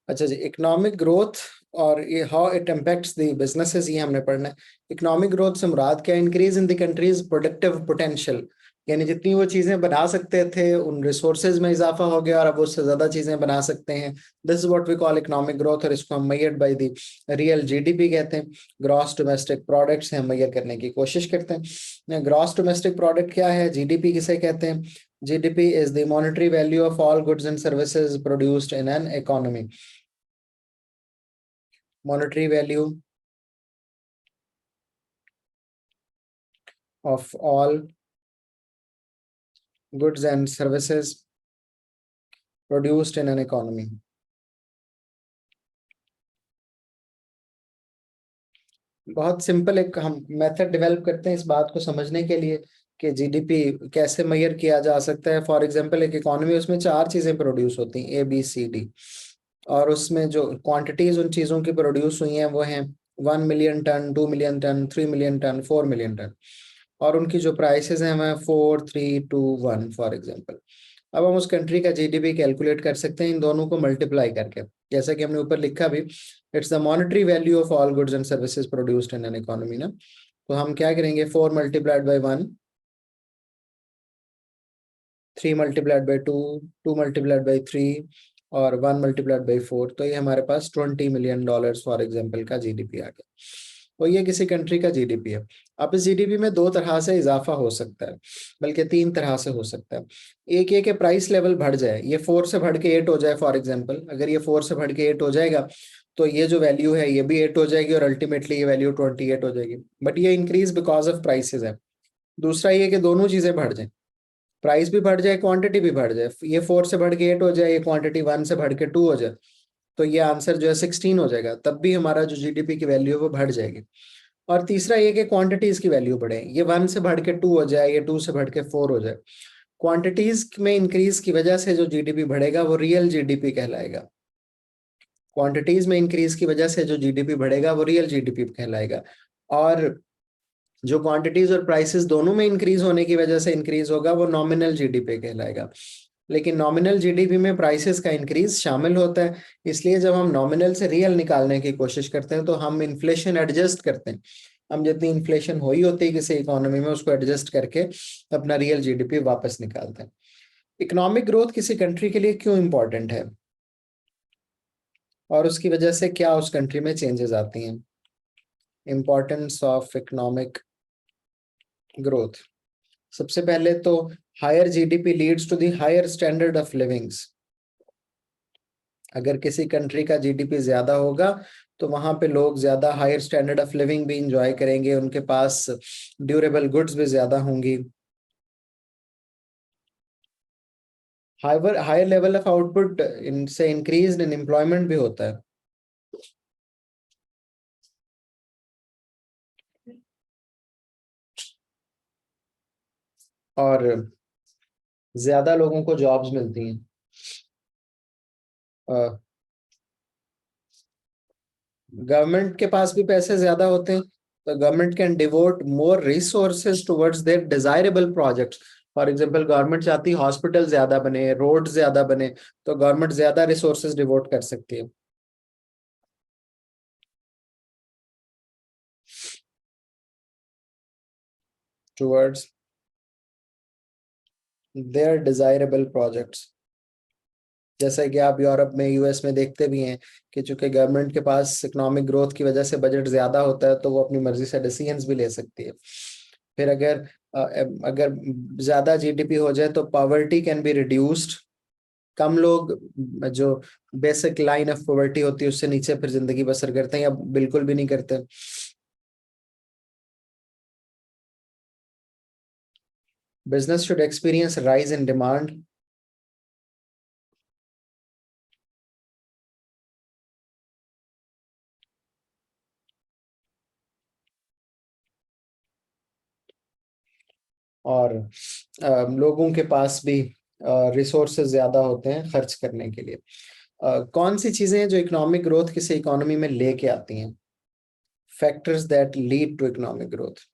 अच्छा जी, economic growth और ये how it impacts the businesses, ये हमने पढ़ना है। इकोनॉमिक ग्रोथ से मुराद क्या? Increase in the countries productive potential, यानी जितनी वो चीजें बना सकते थे उन रिसोर्सेज में इजाफा हो गया और अब उससे ज्यादा चीजें बना सकते हैं। This is what we call economic growth, और इसको हम measured by the real GDP कहते हैं। ग्रॉस डोमेस्टिक प्रोडक्ट से हम मेजर करने की कोशिश करते हैं। ग्रॉस डोमेस्टिक प्रोडक्ट क्या है? जीडीपी किसे कहते हैं? GDP is the monetary value of all goods and services produced in an economy. Monetary value of all goods and services produced in an economy. बहुत सिंपल एक हम मेथड डेवलप करते हैं इस बात को समझने के लिए कि जीडीपी कैसे मेजर किया जा सकता है। फॉर एग्जांपल, एक इकोनॉमी, उसमें चार चीजें प्रोड्यूस होती हैं, ABCD, और उसमें जो क्वांटिटीज उन चीजों की प्रोड्यूस हुई हैं वो हैं 1 million ton, 2 million ton, 3 million ton, 4 million ton, और उनकी जो प्राइसेस हैं वह 4, 3, 2, 1 फॉर एग्जांपल। अब हम उस कंट्री का जीडीपी कैलकुलेट कर सकते हैं इन दोनों को मल्टीप्लाई करके, जैसा कि हमने ऊपर लिखा भी, it's the monetary value of all goods and services produced in an economy ना। तो हम क्या करेंगे, 4 × 1, 3 × 2, 2 × 3 और 1 × 4, तो ये हमारे पास $20 मिलियन फॉर एग्जाम्पल का जीडीपी आ गया। तो ये किसी कंट्री का जीडीपी है। अब इस जीडीपी में दो तरह से इजाफा हो सकता है, बल्कि तीन तरह से हो सकता है। एक ये कि प्राइस लेवल बढ़ जाए, ये 4 से बढ़ के 8 हो जाए फॉर एग्जाम्पल। अगर ये 4 से बढ़ के 8 हो जाएगा तो ये जो वैल्यू है ये भी 8 हो जाएगी और अल्टीमेटली ये वैल्यू 28 हो जाएगी, बट ये इंक्रीज बिकॉज ऑफ प्राइसेस है। दूसरा ये कि दोनों चीजें बढ़ जाए, प्राइस भी बढ़ जाए, क्वांटिटी भी बढ़ जाए, ये 4 से बढ़ के 8 हो जाए, ये क्वांटिटी 1 से बढ़ के 2 हो जाए, तो ये आंसर जो है 16 हो जाएगा, तब भी हमारा जो जीडीपी की वैल्यू है वो बढ़ जाएगी। और तीसरा ये कि क्वांटिटीज की वैल्यू बढ़े, ये 1 से बढ़ के 2 हो जाए, ये 2 से बढ़ के 4 हो जाए। क्वांटिटीज में इंक्रीज की वजह से जो जीडीपी बढ़ेगा वो रियल जीडीपी कहलाएगा। क्वांटिटीज में इंक्रीज की वजह से जो जीडीपी बढ़ेगा वो रियल जीडीपी कहलाएगा। और जो क्वांटिटीज और प्राइसेस दोनों में इंक्रीज होने की वजह से इंक्रीज होगा वो नॉमिनल जीडीपी कहलाएगा। लेकिन नॉमिनल जीडीपी में प्राइसेस का इंक्रीज शामिल होता है, इसलिए जब हम नॉमिनल से रियल निकालने की कोशिश करते हैं तो हम इन्फ्लेशन एडजस्ट करते हैं। हम जितनी इन्फ्लेशन हुई होती है किसी इकोनॉमी में उसको एडजस्ट करके अपना रियल जीडीपी वापस निकालते हैं। इकोनॉमिक ग्रोथ किसी कंट्री के लिए क्यों इंपॉर्टेंट है और उसकी वजह से क्या उस कंट्री में चेंजेस आती हैं? Importance of economic growth. सबसे पहले तो higher GDP leads to the higher standard of livings. अगर किसी कंट्री का जीडीपी ज्यादा होगा तो वहां पे लोग ज्यादा हायर स्टैंडर्ड ऑफ लिविंग भी इंजॉय करेंगे, उनके पास ड्यूरेबल गुड्स भी ज्यादा होंगी। Higher higher level of output इनसे इंक्रीज इन एम्प्लॉयमेंट भी होता है, और ज्यादा लोगों को जॉब्स मिलती हैं। गवर्नमेंट के पास भी पैसे ज्यादा होते हैं, तो government can devote more resources towards their desirable projects. For example, government चाहती है हॉस्पिटल ज्यादा बने, रोड ज्यादा बने, तो गवर्नमेंट ज्यादा रिसोर्सेज डिवोट कर सकती है टुवर्ड्स देयर डिजायरेबल प्रोजेक्ट्स। जैसा कि आप यूरोप में, यूएस में देखते भी हैं कि चूंकि गवर्नमेंट के पास इकोनॉमिक ग्रोथ की वजह से बजट ज्यादा होता है तो वो अपनी मर्जी से डिसीजंस भी ले सकती है। फिर अगर ज्यादा जीडीपी हो जाए तो पॉवर्टी कैन बी रिड्यूस्ड। कम लोग जो बेसिक लाइन ऑफ पॉवर्टी होती है उससे नीचे फिर जिंदगी बसर करते हैं या बिल्कुल भी नहीं करते। Business should experience rise in demand. और लोगों के पास भी रिसोर्सेज ज्यादा होते हैं खर्च करने के लिए। कौन सी चीजें हैं जो इकोनॉमिक ग्रोथ किसी इकोनॉमी में लेके आती हैं? Factors that lead to economic growth.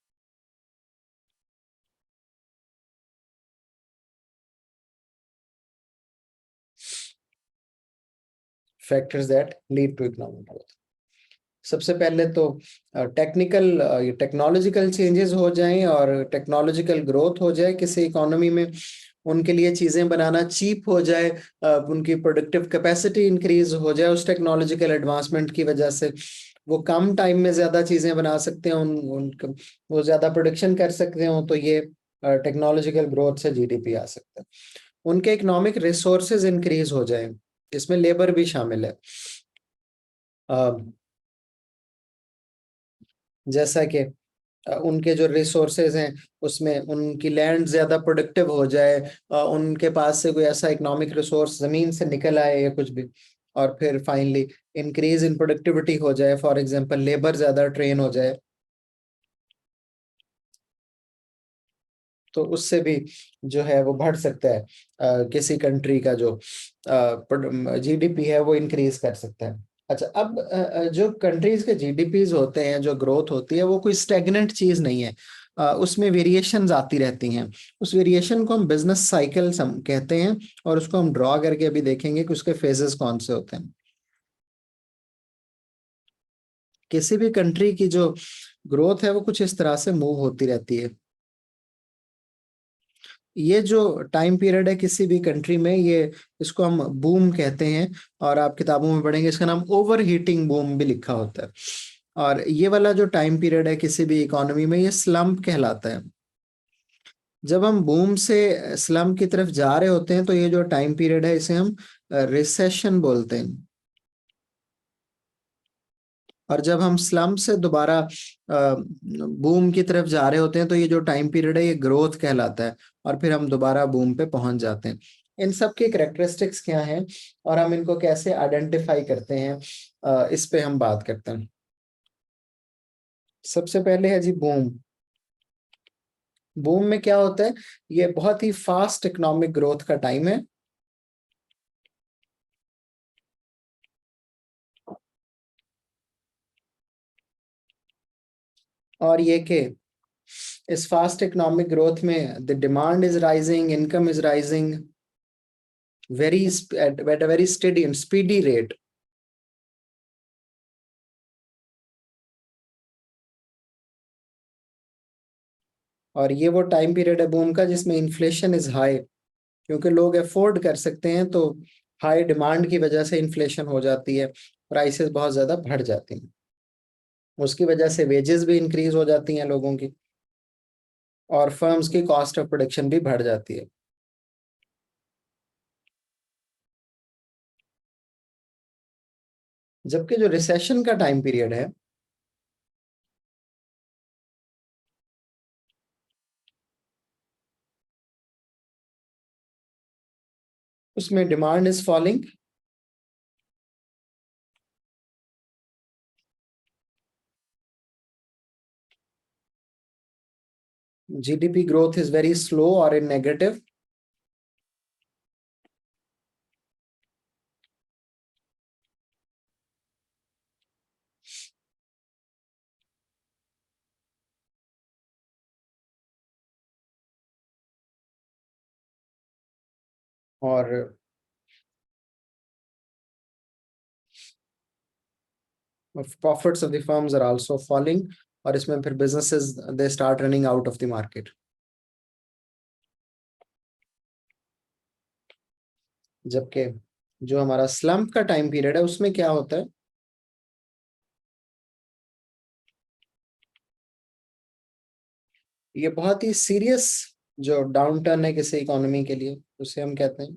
Factors that lead to economic growth. सबसे पहले तो टेक्नोलॉजिकल चेंजेस हो जाएं और टेक्नोलॉजिकल ग्रोथ हो जाए किसी इकोनॉमी में, उनके लिए चीजें बनाना चीप हो जाए, उनकी प्रोडक्टिव कैपेसिटी इंक्रीज हो जाए उस टेक्नोलॉजिकल एडवांसमेंट की वजह से, वो कम टाइम में ज्यादा चीजें बना सकते हैं, वो ज्यादा प्रोडक्शन कर सकते हो, तो ये टेक्नोलॉजिकल ग्रोथ से जीडीपी आ सकता है। उनके इकोनॉमिक रिसोर्सेज इंक्रीज हो जाए, इसमें लेबर भी शामिल है। जैसा कि उनके जो रिसोर्सेज हैं उसमें उनकी लैंड ज्यादा प्रोडक्टिव हो जाए, उनके पास से कोई ऐसा इकोनॉमिक रिसोर्स जमीन से निकल आए या कुछ भी, और फिर फाइनली इंक्रीज इन प्रोडक्टिविटी हो जाए, फॉर एग्जांपल लेबर ज्यादा ट्रेन हो जाए, तो उससे भी जो है वो बढ़ सकता है, किसी कंट्री का जो जीडीपी है वो इंक्रीज कर सकता है। अच्छा, अब जो कंट्रीज के जीडीपीज होते हैं, जो ग्रोथ होती है, वो कोई स्टेगनेंट चीज नहीं है, उसमें वेरिएशंस आती रहती हैं। उस वेरिएशन को हम बिजनेस साइकिल कहते हैं, और उसको हम ड्रॉ करके अभी देखेंगे कि उसके फेजेस कौन से होते हैं। किसी भी कंट्री की जो ग्रोथ है वो कुछ इस तरह से मूव होती रहती है। ये जो टाइम पीरियड है किसी भी कंट्री में, ये इसको हम बूम कहते हैं, और आप किताबों में पढ़ेंगे इसका नाम ओवर हीटिंग बूम भी लिखा होता है। और ये वाला जो टाइम पीरियड है किसी भी इकोनॉमी में, ये स्लम्प कहलाता है। जब हम बूम से स्लम्प की तरफ जा रहे होते हैं तो ये जो टाइम पीरियड है इसे हम रिसेशन बोलते हैं। और जब हम स्लम्प से दोबारा बूम की तरफ जा रहे होते हैं तो ये जो टाइम पीरियड है ये ग्रोथ कहलाता है, और फिर हम दोबारा बूम पे पहुंच जाते हैं। इन सब की करेक्टरिस्टिक्स क्या हैं और हम इनको कैसे आइडेंटिफाई करते हैं, इस पे हम बात करते हैं। सबसे पहले है जी बूम। बूम में क्या होता है, ये बहुत ही फास्ट इकोनॉमिक ग्रोथ का टाइम है। और ये कि इस फास्ट इकोनॉमिक ग्रोथ में the demand is rising, income is rising very at a very steady and speedy rate। और ये वो टाइम पीरियड है बूम का जिसमें इन्फ्लेशन इज हाई, क्योंकि लोग अफोर्ड कर सकते हैं, तो हाई डिमांड की वजह से इन्फ्लेशन हो जाती है, प्राइसेस बहुत ज्यादा बढ़ जाती हैं, उसकी वजह से वेजेस भी इंक्रीज हो जाती हैं लोगों की, और फर्म्स की कॉस्ट ऑफ प्रोडक्शन भी बढ़ जाती है। जबकि जो रिसेशन का टाइम पीरियड है उसमें demand is falling, GDP growth is very slow और इन नेगेटिव, और profits of the firms are also falling, और इसमें फिर businesses they start running out of the market. जबकि जो हमारा स्लम्प का टाइम पीरियड है उसमें क्या होता है, ये बहुत ही सीरियस जो डाउन टर्न है किसी इकोनॉमी के लिए, उसे हम कहते हैं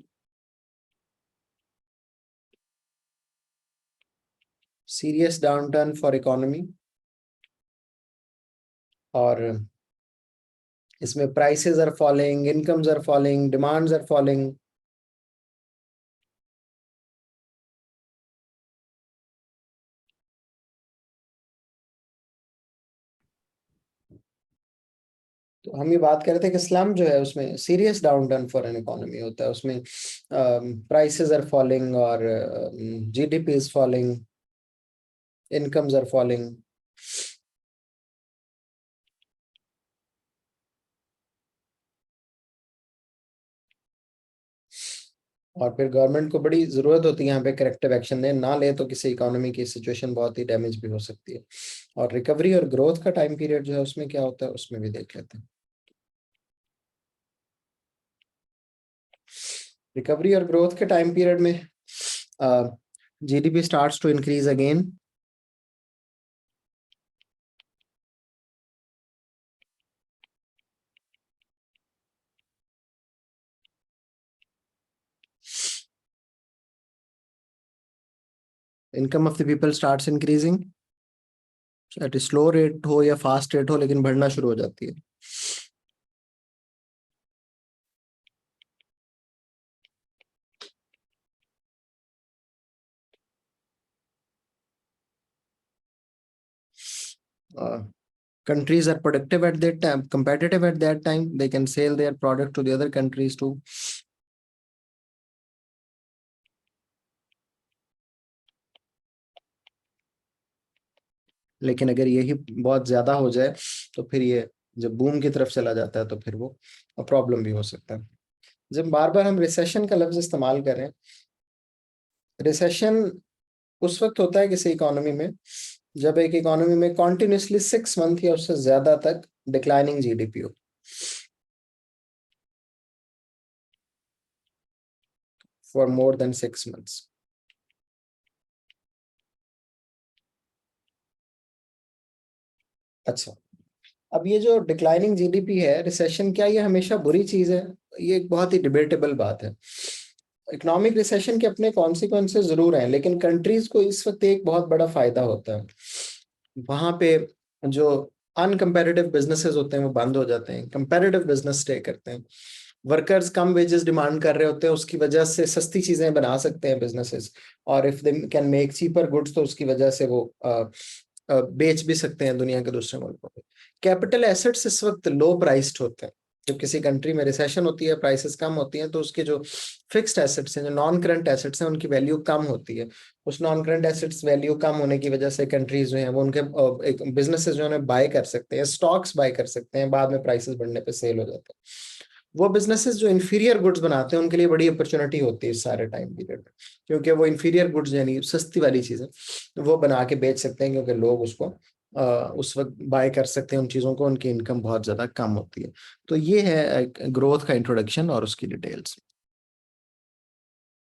serious down turn for economy. और इसमें prices are falling, incomes are falling, demands are falling. तो हम ये बात कर रहे थे कि स्लम जो है उसमें serious down turn for an economy होता है, उसमें प्राइसेस आर फॉलिंग और GDP is falling, incomes are falling. और फिर गवर्नमेंट को बड़ी जरूरत होती है यहाँ पे करेक्टिव एक्शन ले, ना ले तो किसी इकोनॉमी की सिचुएशन बहुत ही डैमेज भी हो सकती है। और रिकवरी और ग्रोथ का टाइम पीरियड जो है उसमें क्या होता है उसमें भी देख लेते हैं। रिकवरी और ग्रोथ के टाइम पीरियड में GDP starts to increase again. Income of the people starts increasing, at slow rate हो या फास्ट रेट हो लेकिन बढ़ना शुरू हो जाती है। Countries are productive at that time, competitive at that time, they can sell their product to the other countries too. लेकिन अगर यही बहुत ज्यादा हो जाए तो फिर ये जब बूम की तरफ चला जाता है तो फिर वो प्रॉब्लम भी हो सकता है। जब बार बार हम रिसेशन का लफ्ज इस्तेमाल करें, रिसेशन उस वक्त होता है किसी इकोनॉमी में जब एक इकोनॉमी में कॉन्टिन्यूसली 6 मंथ या उससे ज्यादा तक डिक्लाइनिंग जीडीपी हो, फॉर मोर देन 6 मंथ्स। अच्छा, अब ये जो डिक्लाइनिंग जीडीपी है, रिसेशन, क्या ये हमेशा बुरी चीज है? ये एक बहुत ही डिबेटेबल बात है। इकोनॉमिक रिसेशन के अपने कॉन्सिक्वेंसेस जरूर हैं, लेकिन कंट्रीज को इस वक्त एक बहुत बड़ा फायदा होता है, वहां पे जो अनकम्पेरेटिव बिजनेसेस होते हैं वो बंद हो जाते हैं, कंपेरेटिव बिजनेस स्टे करते हैं। वर्कर्स कम वेजेस डिमांड कर रहे होते हैं, उसकी वजह से सस्ती चीजें बना सकते हैं बिजनेसेस, और if they can make cheaper goods तो उसकी वजह से वो बेच भी सकते हैं दुनिया के दूसरे मुल्कों में। कैपिटल एसेट्स इस वक्त लो प्राइस्ड होते हैं। जब किसी कंट्री में रिसेशन होती है, प्राइसेस कम होती हैं, तो उसके जो फिक्स्ड एसेट्स हैं, जो नॉन करंट एसेट्स हैं, उनकी वैल्यू कम होती है। उस नॉन करंट एसेट्स वैल्यू कम होने की वजह से कंट्रीज जो हैं वो उनके बिजनेसेस जो है बाय कर सकते हैं, स्टॉक्स बाय कर सकते हैं, बाद में प्राइसेस बढ़ने पे सेल हो जाते हैं। वो बिजनेसेस जो इंफीरियर गुड्स बनाते हैं उनके लिए बड़ी अपॉर्चुनिटी होती है इस सारे टाइम पीरियड में, क्योंकि वो इंफीरियर गुड्स यानी सस्ती वाली चीजें वो बना के बेच सकते हैं, क्योंकि लोग उसको उस वक्त बाय कर सकते हैं उन चीजों को, उनकी इनकम बहुत ज्यादा कम होती है। तो ये है ग्रोथ का इंट्रोडक्शन और उसकी डिटेल्स।